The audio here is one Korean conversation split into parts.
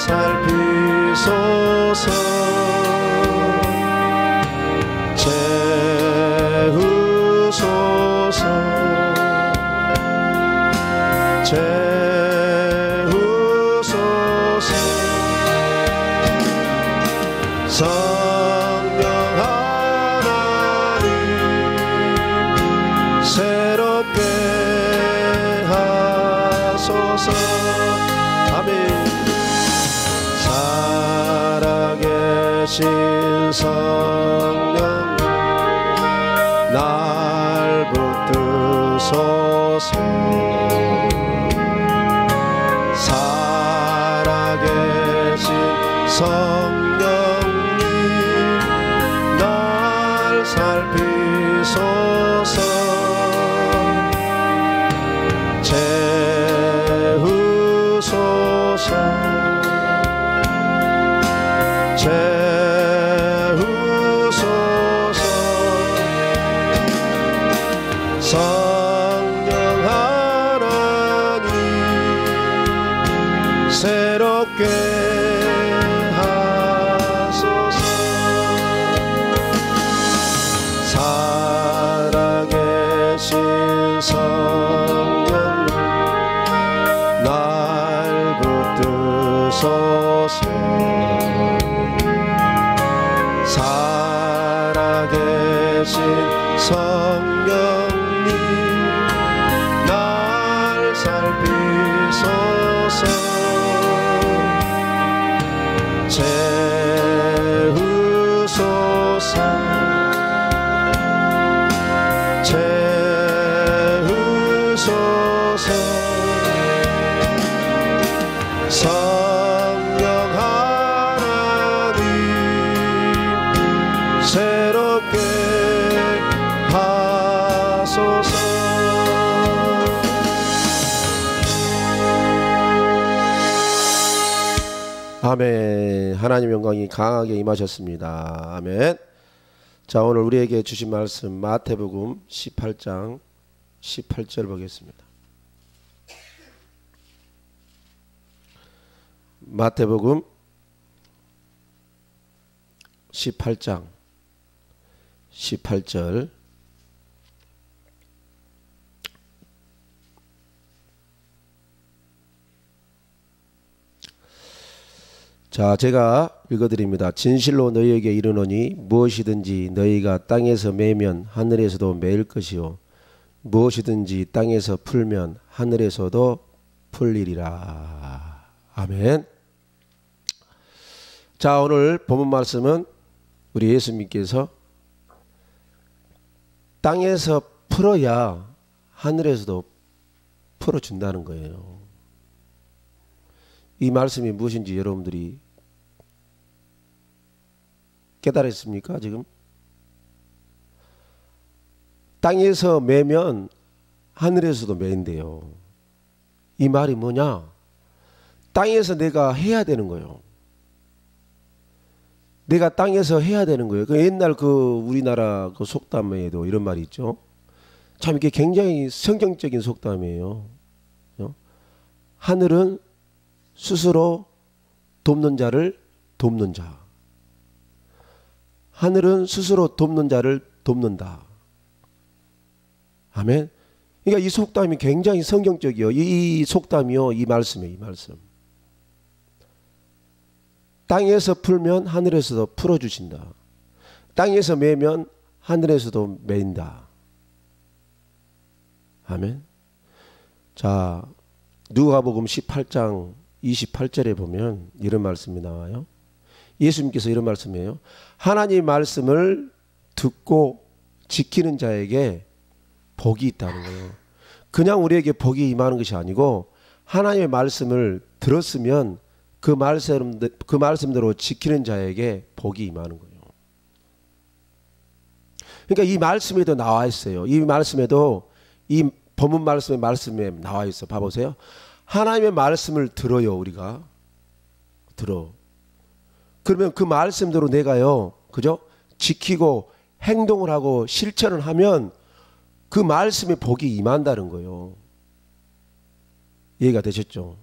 살피소서. 재우소서. 재우소서. 성령 하나님 새롭게 하소서. 아멘. 살아계신 성령 날 붙드소서. 살아계신 성령님 날 살피소서. 재우소서. 재우소서. 성령 하나님 새롭게 하소서. 살아계신 성령 날 붙드소서. 살아계신 성령님 날 살피소서. 재우소서. 재우소서. 성령 하나님 새롭게 하소서. 아멘. 하나님 영광이 강하게 임하셨습니다. 아멘. 자, 오늘 우리에게 주신 말씀 마태복음 18장 18절 보겠습니다. 마태복음 18장 18절. 자, 제가 읽어드립니다. 진실로 너희에게 이르노니 무엇이든지 너희가 땅에서 매면 하늘에서도 매일 것이요 무엇이든지 땅에서 풀면 하늘에서도 풀리리라. 아멘. 자, 오늘 본문 말씀은 우리 예수님께서 땅에서 풀어야 하늘에서도 풀어준다는 거예요. 이 말씀이 무엇인지 여러분들이 깨달았습니까? 지금 땅에서 매면 하늘에서도 매인데요. 이 말이 뭐냐? 땅에서 내가 해야 되는 거예요. 내가 땅에서 해야 되는 거예요. 그 옛날 우리나라 속담에도 이런 말이 있죠. 참 이게 굉장히 성경적인 속담이에요. 하늘은 스스로 돕는 자를 돕는 자. 하늘은 스스로 돕는 자를 돕는다. 아멘. 그러니까 이 속담이 굉장히 성경적이요. 이 속담이요. 이 말씀이에요. 이 말씀. 땅에서 풀면 하늘에서도 풀어주신다. 땅에서 매면 하늘에서도 매인다. 아멘. 자, 누가복음 18장 28절에 보면 이런 말씀이 나와요. 예수님께서 이런 말씀이에요. 하나님 말씀을 듣고 지키는 자에게 복이 있다는 거예요. 그냥 우리에게 복이 임하는 것이 아니고 하나님의 말씀을 들었으면 그 말씀대로 지키는 자에게 복이 임하는 거예요. 그러니까 이 말씀에도 나와 있어요. 이 말씀에도 이 본문 말씀에 나와 있어. 봐보세요. 하나님의 말씀을 들어요. 우리가 들어. 그러면 그 말씀대로 내가요, 그죠? 지키고 행동을 하고 실천을 하면 그 말씀에 복이 임한다는 거예요. 이해가 되셨죠?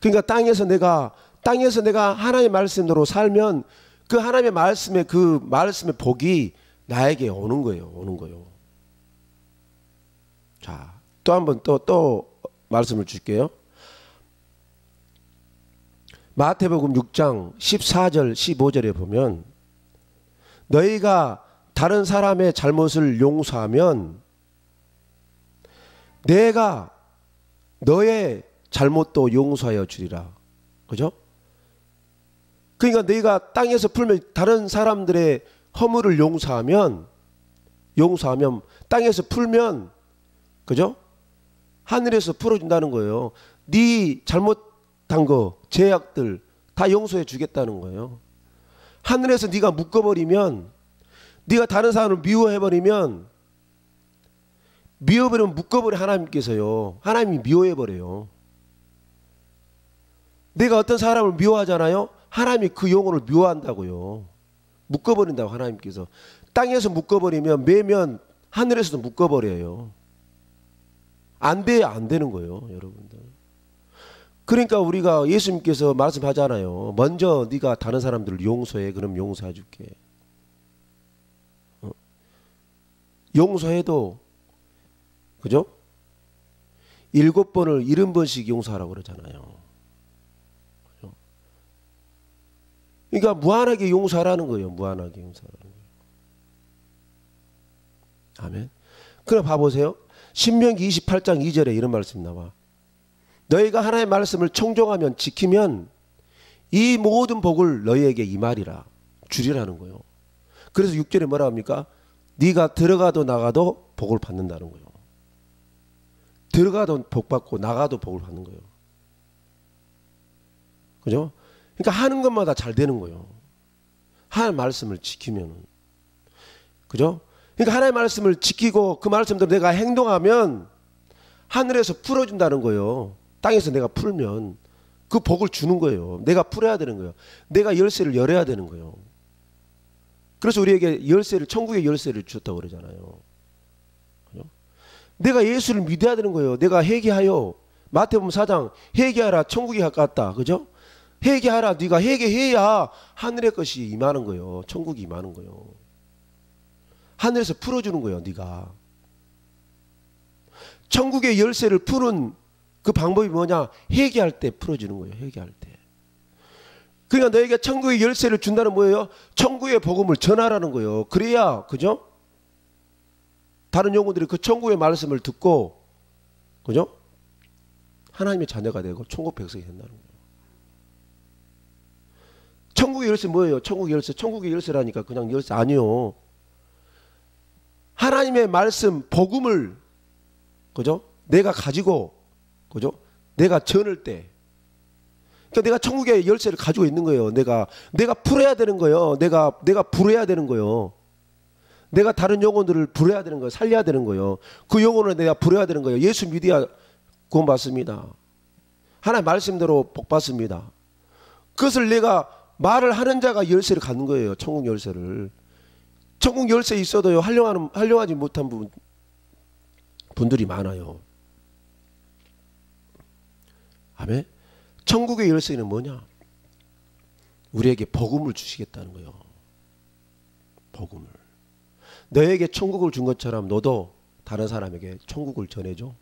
그러니까 땅에서 내가 땅에서 내가 하나님의 말씀대로 살면 그 하나님의 말씀의 복이 나에게 오는 거예요. 오는 거예요. 자, 또 한번 또 말씀을 줄게요. 마태복음 6장 14절 15절에 보면 너희가 다른 사람의 잘못을 용서하면 내가 너의 잘못도 용서하여 주리라. 그죠? 그러니까 너희가 땅에서 풀면 다른 사람들의 허물을 용서하면 땅에서 풀면 그죠? 하늘에서 풀어준다는 거예요. 네 잘못한 거 죄악들 다 용서해 주겠다는 거예요. 하늘에서 네가 묶어버리면 네가 다른 사람을 미워해버리면 묶어버려 하나님께서요. 하나님이 미워해버려요. 내가 어떤 사람을 미워하잖아요. 하나님이 그 영혼을 미워한다고요. 묶어버린다고 하나님께서. 땅에서 묶어버리면 매면 하늘에서도 묶어버려요. 안 되는 거예요, 여러분들. 그러니까 우리가 예수님께서 말씀하잖아요. 먼저 네가 다른 사람들을 용서해. 그럼 용서해 줄게. 용서해도 그죠? 7번을 70번씩 용서하라고 그러잖아요. 그죠? 그러니까 무한하게 용서하라는 거예요. 무한하게 용서하라는 거예요. 아멘. 그럼 봐보세요. 신명기 28장 2절에 이런 말씀이 나와. 너희가 하나님의 말씀을 청종하면 지키면 이 모든 복을 너희에게 임하리라. 주리라는 거예요. 그래서 6절에 뭐라 합니까? 네가 들어가도 나가도 복을 받는다는 거예요. 들어가도 복 받고 나가도 복을 받는 거예요. 그죠? 그러니까 하는 것마다 잘 되는 거예요. 하나님의 말씀을 지키면. 그죠? 그러니까 하나님의 말씀을 지키고 그 말씀대로 내가 행동하면 하늘에서 풀어준다는 거예요. 땅에서 내가 풀면 그 복을 주는 거예요. 내가 풀어야 되는 거예요. 내가 열쇠를 열어야 되는 거예요. 그래서 우리에게 천국의 열쇠를 주셨다고 그러잖아요. 그죠? 내가 예수를 믿어야 되는 거예요. 내가 회개하여. 마태복음 4장 회개하라 천국이 가깝다. 그죠? 회개하라. 네가 회개해야 하늘의 것이 임하는 거예요. 천국이 임하는 거예요. 하늘에서 풀어주는 거예요. 네가. 천국의 열쇠를 푸는 그 방법이 뭐냐? 회개할 때 풀어주는 거예요. 회개할 때. 그러니까 너에게 천국의 열쇠를 준다는 뭐예요? 천국의 복음을 전하라는 거예요. 그래야 그죠? 다른 영혼들이 그 천국의 말씀을 듣고 그죠? 하나님의 자녀가 되고 천국 백성이 된다는 거예요. 천국의 열쇠 뭐예요? 천국의 열쇠. 천국의 열쇠라니까 그냥 열쇠 아니요. 하나님의 말씀 복음을 그죠? 내가 가지고 그죠? 내가 전할 때 그러니까 내가 천국의 열쇠를 가지고 있는 거예요. 내가 풀어야 되는 거예요. 내가 부려야 되는 거예요. 내가 다른 영혼들을 부려야 되는 거예요. 살려야 되는 거예요. 그 영혼을 내가 부려야 되는 거예요. 예수 믿어야 구원받습니다. 하나님 말씀대로 복받습니다. 그것을 내가 말을 하는 자가 열쇠를 갖는 거예요. 천국 열쇠를. 천국 열쇠 있어도요. 활용하지 못한 분들이 많아요. 아멘. 천국의 열쇠는 뭐냐? 우리에게 복음을 주시겠다는 거예요. 복음을. 너에게 천국을 준 것처럼 너도 다른 사람에게 천국을 전해줘.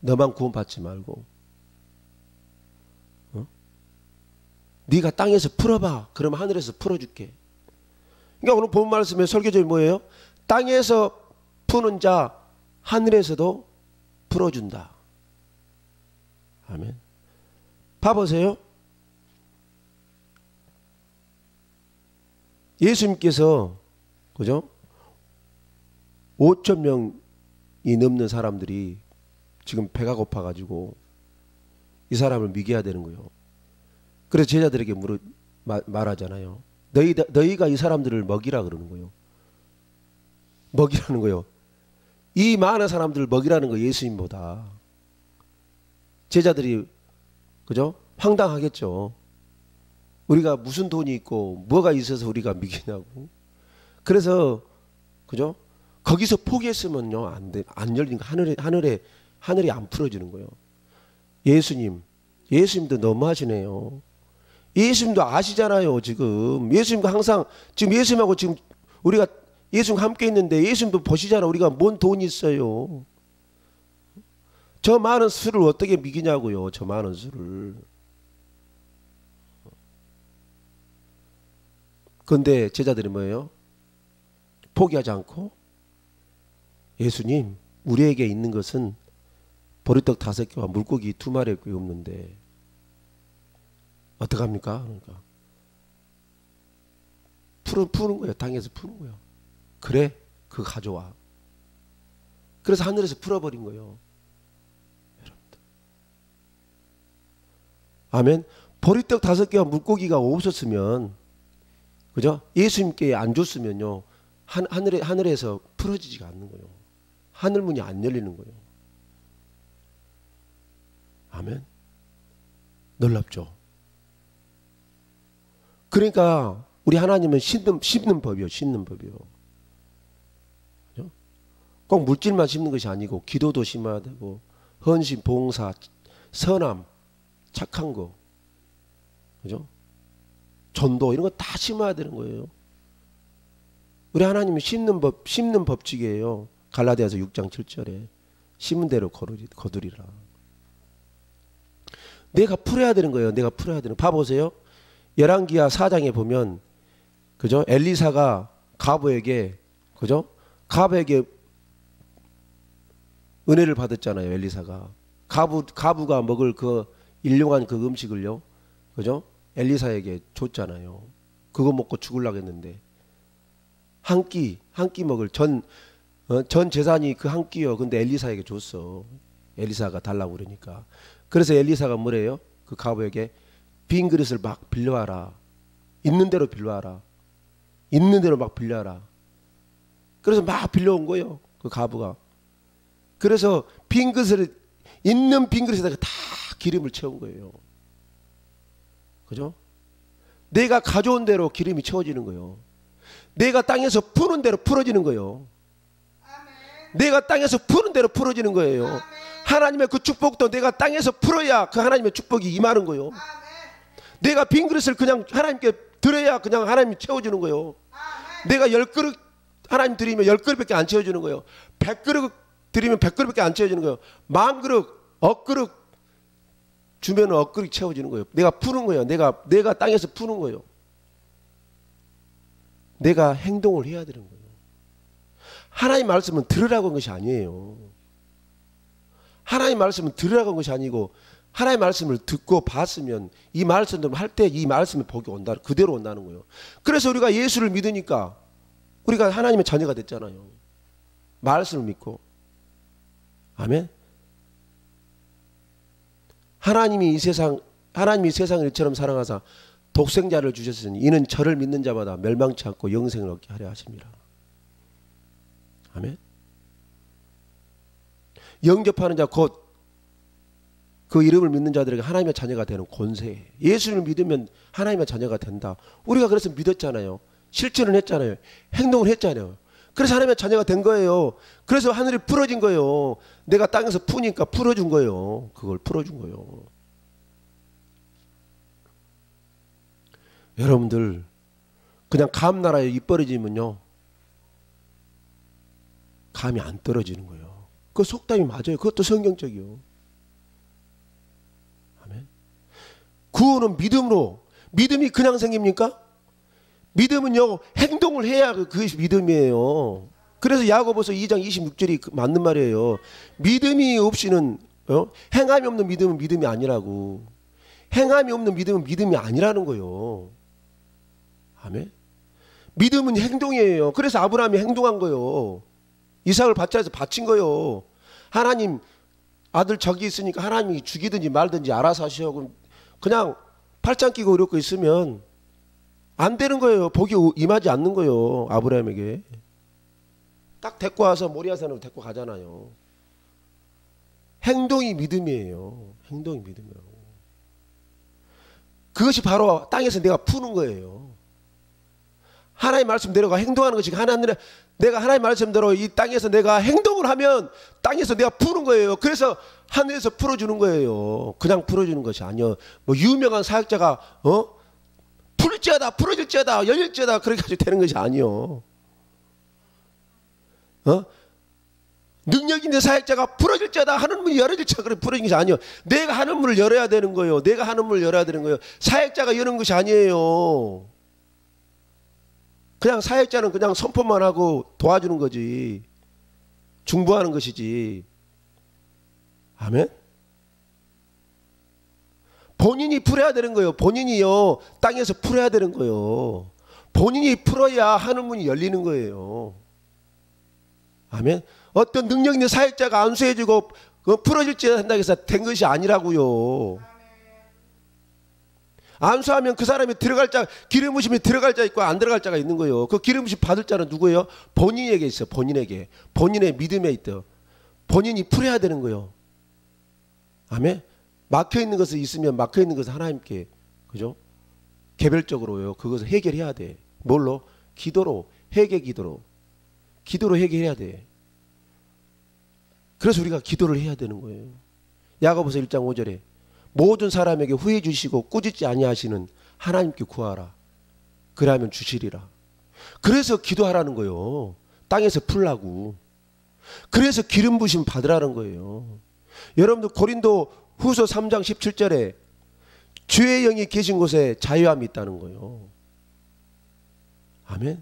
너만 구원받지 말고. 네가 땅에서 풀어봐. 그러면 하늘에서 풀어줄게. 그러니까 오늘 본 말씀의 설교절이 뭐예요? 땅에서 푸는 자 하늘에서도 풀어준다. 아멘. 봐보세요. 예수님께서 그죠? 5천 명이 넘는 사람들이 지금 배가 고파가지고 이 사람을 먹여야 되는 거예요. 그래서 제자들에게 말하잖아요. 너희가 이 사람들을 먹이라 그러는 거예요. 먹이라는 거예요. 이 많은 사람들을 먹이라는 거예요. 예수님보다. 제자들이 그죠? 황당하겠죠. 우리가 무슨 돈이 있고 뭐가 있어서 우리가 먹이냐고. 그래서 그죠? 거기서 포기했으면요 안 열린 거 하늘이 안 풀어지는 거예요. 예수님 예수님도 너무하시네요. 예수님도 아시잖아요. 지금 예수님도 항상 지금 예수님하고 지금 우리가 예수님과 함께 있는데 예수님도 보시잖아. 우리가 뭔 돈이 있어요. 저 많은 수를 어떻게 믿기냐고요. 저 많은 수를. 그런데 제자들이 뭐예요? 포기하지 않고 예수님, 우리에게 있는 것은 보리떡 5개와 물고기 2마리밖에 없는데 어떡합니까? 그러니까 푸는 거예요. 땅에서 푸는 거예요. 그래, 그거 가져와. 그래서 하늘에서 풀어버린 거예요. 여러분들. 아멘. 보리떡 5개와 물고기가 없었으면, 그죠? 예수님께 안 줬으면요, 하늘에서 풀어지지가 않는 거예요. 하늘 문이 안 열리는 거예요. 아멘. 놀랍죠? 그러니까 우리 하나님은 심는 법이요. 심는 법이요. 그죠? 꼭 물질만 심는 것이 아니고 기도도 심어야 되고 헌신, 봉사, 선함, 착한 거, 그죠? 전도 이런 거 다 심어야 되는 거예요. 우리 하나님은 심는 법칙이에요. 갈라디아서 6장 7절에 심은 대로 거두리라. 내가 풀어야 되는 거예요. 내가 풀어야 되는. 봐보세요. 열왕기하 4장에 보면, 그죠? 엘리사가 가부에게, 그죠? 가부에게 은혜를 받았잖아요. 엘리사가 가부가 먹을 그 일용한 그 음식을요, 그죠? 엘리사에게 줬잖아요. 그거 먹고 죽으려고 했는데 한 끼 먹을 전 재산이 그 한 끼요. 근데 엘리사에게 줬어. 엘리사가 달라고 그러니까. 그래서 엘리사가 뭐래요? 그 가부에게 빈 그릇을 막 빌려와라. 있는 대로 빌려와라. 있는 대로 막 빌려와라. 그래서 막 빌려온 거예요. 그 가부가. 그래서 있는 빈 그릇에다가 다 기름을 채운 거예요. 그죠? 내가 가져온 대로 기름이 채워지는 거예요. 내가 땅에서 푸는 대로 풀어지는 거예요. 내가 땅에서 푸는 대로 풀어지는 거예요. 하나님의 그 축복도 내가 땅에서 풀어야 그 하나님의 축복이 임하는 거예요. 내가 빈 그릇을 그냥 하나님께 드려야 그냥 하나님이 채워주는 거예요. 내가 10그릇 하나님 드리면 10그릇밖에 안 채워주는 거예요. 100그릇 드리면 100그릇밖에 안 채워주는 거예요. 10,000그릇, 억그릇 주면 억그릇 채워지는 거예요. 내가 푸는 거예요. 내가 땅에서 푸는 거예요. 내가 행동을 해야 되는 거예요. 하나님 말씀은 들으라고 한 것이 아니에요. 하나님 말씀은 들으라고 한 것이 아니고 하나님 말씀을 듣고 봤으면 이 말씀을 할 때 이 말씀의 복이 온다. 그대로 온다는 거예요. 그래서 우리가 예수를 믿으니까 우리가 하나님의 자녀가 됐잖아요. 말씀을 믿고. 아멘. 하나님이 세상을 이처럼 사랑하사 독생자를 주셨으니 이는 저를 믿는 자마다 멸망치 않고 영생을 얻게 하려 하십니다. 아멘. 영접하는 자 곧 그 이름을 믿는 자들에게 하나님의 자녀가 되는 권세. 예수를 믿으면 하나님의 자녀가 된다. 우리가 그래서 믿었잖아요. 실천을 했잖아요. 행동을 했잖아요. 그래서 하나님의 자녀가 된 거예요. 그래서 하늘이 풀어진 거예요. 내가 땅에서 푸니까 풀어준 거예요. 그걸 풀어준 거예요. 여러분들 그냥 감 나라에 입 벌어지면요 감이 안 떨어지는 거예요. 그 속담이 맞아요. 그것도 성경적이요. 아멘. 구원은 믿음으로. 믿음이 그냥 생깁니까? 믿음은요 행동을 해야 그것이 믿음이에요. 그래서 야고보서 2장 26절이 맞는 말이에요. 믿음이 없이는 행함이 없는 믿음은 믿음이 아니라고. 행함이 없는 믿음은 믿음이 아니라는 거예요. 아멘. 믿음은 행동이에요. 그래서 아브라함이 행동한 거예요. 이삭을 받자 해서 바친 거예요. 하나님 아들 저기 있으니까 하나님이 죽이든지 말든지 알아서 하시오. 그럼 그냥 팔짱 끼고 이러고 있으면 안 되는 거예요. 복이 임하지 않는 거예요. 아브라함에게. 딱 데리고 와서 모리아산으로 데리고 가잖아요. 행동이 믿음이에요. 행동이 믿음이라고. 그것이 바로 땅에서 내가 푸는 거예요. 하나님 말씀 내려가 행동하는 것이 내가 하나님 말씀대로 이 땅에서 내가 행동을 하면 땅에서 내가 푸는 거예요. 그래서 하늘에서 풀어주는 거예요. 그냥 풀어주는 것이 아니요. 뭐 유명한 사역자가 풀지어다, 풀어질지어다, 열릴지어다 그렇게 가지고 되는 것이 아니요. 능력 있는 사역자가 풀어질지어다, 하는 문이 열어질지어다 그렇게 풀어진 것이 아니요. 내가 하는 문을 열어야 되는 거예요. 내가 하는 문을 열어야 되는 거예요. 사역자가 여는 것이 아니에요. 그냥 사역자는 그냥 선포만 하고 도와주는 거지. 중보하는 것이지. 아멘? 본인이 풀어야 되는 거예요. 본인이요. 땅에서 풀어야 되는 거예요. 본인이 풀어야 하는 문이 열리는 거예요. 아멘? 어떤 능력 있는 사역자가 안수해주고 풀어질지 한다고 해서 된 것이 아니라고요. 안수하면 그 사람이 들어갈 자, 기름 부심이 들어갈 자 있고 안 들어갈 자가 있는 거예요. 그 기름 부심 받을 자는 누구예요? 본인에게 있어요. 본인에게. 본인의 믿음에 있다. 본인이 풀어야 되는 거예요. 아멘? 막혀있는 것이 있으면 막혀있는 것을 하나님께, 그죠? 개별적으로요. 그것을 해결해야 돼. 뭘로? 기도로. 회개 기도로. 기도로 해결해야 돼. 그래서 우리가 기도를 해야 되는 거예요. 야고보서 1장 5절에 모든 사람에게 후회 주시고 꾸짖지 아니하시는 하나님께 구하라. 그러면 주시리라. 그래서 기도하라는 거예요. 땅에서 풀라고. 그래서 기름 부심 받으라는 거예요. 여러분들 고린도 후서 3장 17절에 주의 영이 계신 곳에 자유함이 있다는 거예요. 아멘.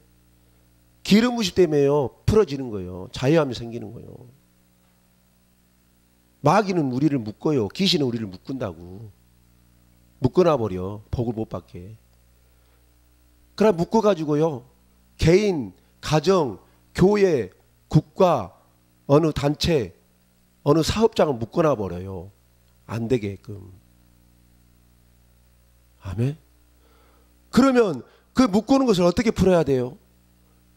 기름 부심 때문에요. 풀어지는 거예요. 자유함이 생기는 거예요. 마귀는 우리를 묶어요. 귀신은 우리를 묶은다고. 묶어놔버려. 복을 못 받게. 그럼 묶어가지고요. 개인, 가정, 교회, 국가, 어느 단체, 어느 사업장을 묶어놔버려요. 안 되게끔. 아멘. 그러면 그 묶어놓은 것을 어떻게 풀어야 돼요?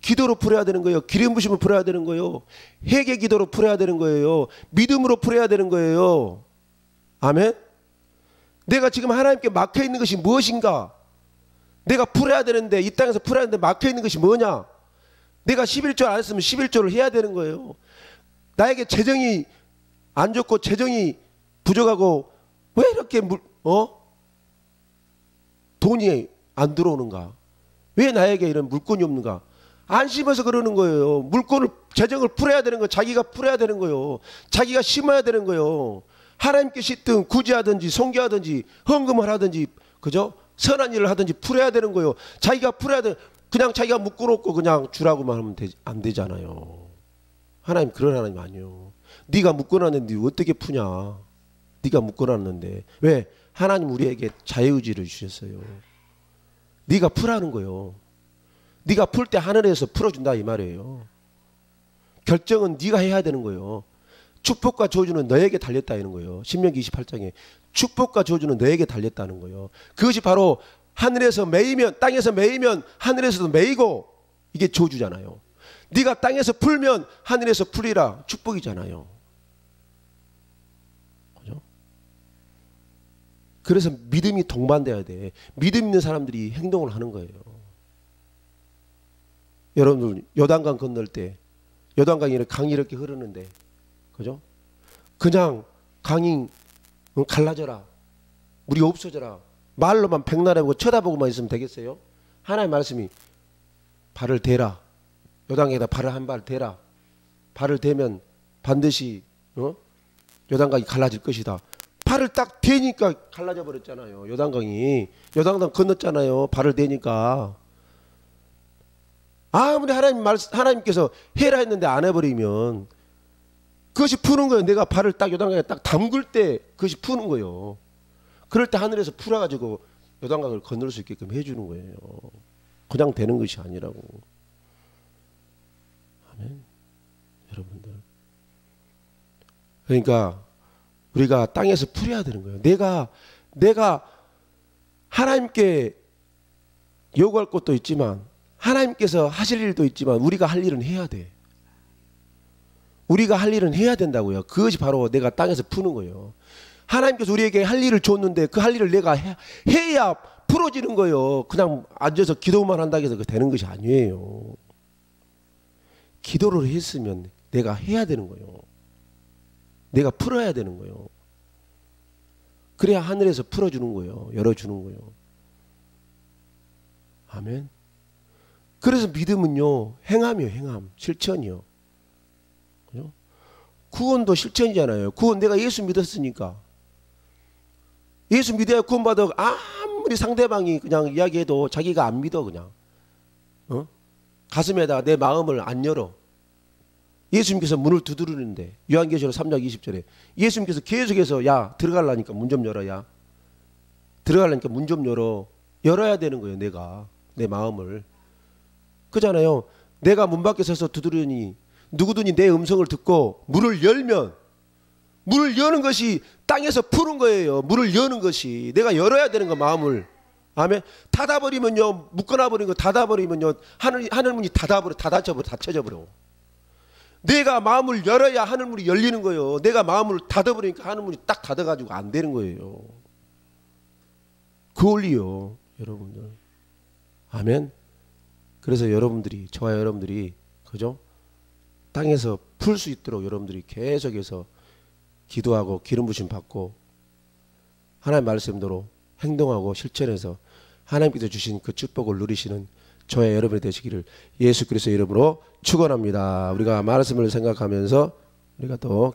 기도로 풀어야 되는 거예요. 기름 부심으로 풀어야 되는 거예요. 회개 기도로 풀어야 되는 거예요. 믿음으로 풀어야 되는 거예요. 아멘. 내가 지금 하나님께 막혀 있는 것이 무엇인가? 내가 풀어야 되는데, 이 땅에서 풀어야 되는데 막혀 있는 것이 뭐냐? 내가 11조 안 했으면 11조를 해야 되는 거예요. 나에게 재정이 안 좋고 재정이 부족하고 왜 이렇게 돈이 안 들어오는가? 왜 나에게 이런 물건이 없는가? 안심해서 그러는 거예요. 물건을, 재정을 풀어야 되는 거예요. 자기가 풀어야 되는 거예요. 자기가 심어야 되는 거예요. 하나님께 씻든 구제하든지 송교하든지 헌금을 하든지, 그죠? 선한 일을 하든지 풀어야 되는 거예요. 자기가 풀어야 돼. 그냥 자기가 묶어놓고 그냥 주라고만 하면 안 되잖아요. 하나님 그런 하나님 아니에요. 네가 묶어놨는데 어떻게 푸냐? 네가 묶어놨는데. 왜? 하나님 우리에게 자유의지를 주셨어요. 네가 풀라는 거예요. 네가 풀 때 하늘에서 풀어준다 이 말이에요. 결정은 네가 해야 되는 거예요. 축복과 저주는 너에게 달렸다 이런 거예요. 신명기 28장에 축복과 저주는 너에게 달렸다는 거예요. 그것이 바로 하늘에서 매이면, 땅에서 매이면 하늘에서도 매이고, 이게 저주잖아요. 네가 땅에서 풀면 하늘에서 풀리라, 축복이잖아요. 그죠? 그래서 믿음이 동반돼야 돼. 믿음 있는 사람들이 행동을 하는 거예요. 여러분들 요단강 건널 때 요단강이 강이 이렇게 흐르는데, 그죠? 그냥 강이 갈라져라, 물이 없어져라, 말로만 백날해보고 쳐다보고만 있으면 되겠어요? 하나님의 말씀이 발을 대라, 요단강에다 발을 한 발 대라, 발을 대면 반드시 요단강이 갈라질 것이다. 발을 딱 대니까 갈라져 버렸잖아요. 요단강이. 요단강 건넜잖아요. 발을 대니까. 아무리 하나님께서 해라 했는데 안 해버리면 그것이 푸는 거예요. 내가 발을 딱 요단강에 딱 담글 때 그것이 푸는 거예요. 그럴 때 하늘에서 풀어가지고 요단강을 건널 수 있게끔 해주는 거예요. 그냥 되는 것이 아니라고. 아멘. 여러분들. 그러니까 우리가 땅에서 풀어야 되는 거예요. 내가 하나님께 요구할 것도 있지만, 하나님께서 하실 일도 있지만, 우리가 할 일은 해야 돼. 우리가 할 일은 해야 된다고요. 그것이 바로 내가 땅에서 푸는 거예요. 하나님께서 우리에게 할 일을 줬는데 그 할 일을 내가 해야 풀어지는 거예요. 그냥 앉아서 기도만 한다고 해서 되는 것이 내가 풀어야 되는 거예요. 그래야 하늘에서 풀어주는 거예요. 열어주는 거예요. 아멘. 그래서 믿음은요, 행함이에요. 행함. 실천이요. 그죠? 구원도 실천이잖아요. 구원 내가 예수 믿었으니까. 예수 믿어야 구원받아. 아무리 상대방이 그냥 이야기해도 자기가 안 믿어 그냥. 가슴에다가 내 마음을 안 열어. 예수님께서 문을 두드리는데 요한계시록 3장 20절에 예수님께서 계속해서 야 들어가려니까 문 좀 열어. 야 들어가려니까 문 좀 열어. 열어야 되는 거예요. 내가 내 마음을. 그잖아요. 내가 문 밖에 서서 두드리니 누구든지 내 음성을 듣고 문을 열면, 문을 여는 것이 땅에서 푸는 거예요. 문을 여는 것이 내가 열어야 되는 거 마음을. 아멘. 닫아버리면요, 묶어놔버린 거 닫아버리면요, 하늘 문이 닫혀져 버려. 내가 마음을 열어야 하늘 문이 열리는 거예요. 내가 마음을 닫아버리니까 하늘 문이 딱 닫아가지고 안 되는 거예요. 그 원리요, 여러분들. 아멘. 그래서 여러분들이, 저와 여러분들이, 그죠? 땅에서 풀 수 있도록 여러분들이 계속해서 기도하고 기름 부심 받고 하나님 말씀대로 행동하고 실천해서 하나님께서 주신 그 축복을 누리시는 저의 여러분이 되시기를 예수 그리스도의 이름으로 축원합니다. 우리가 말씀을 생각하면서 우리가 또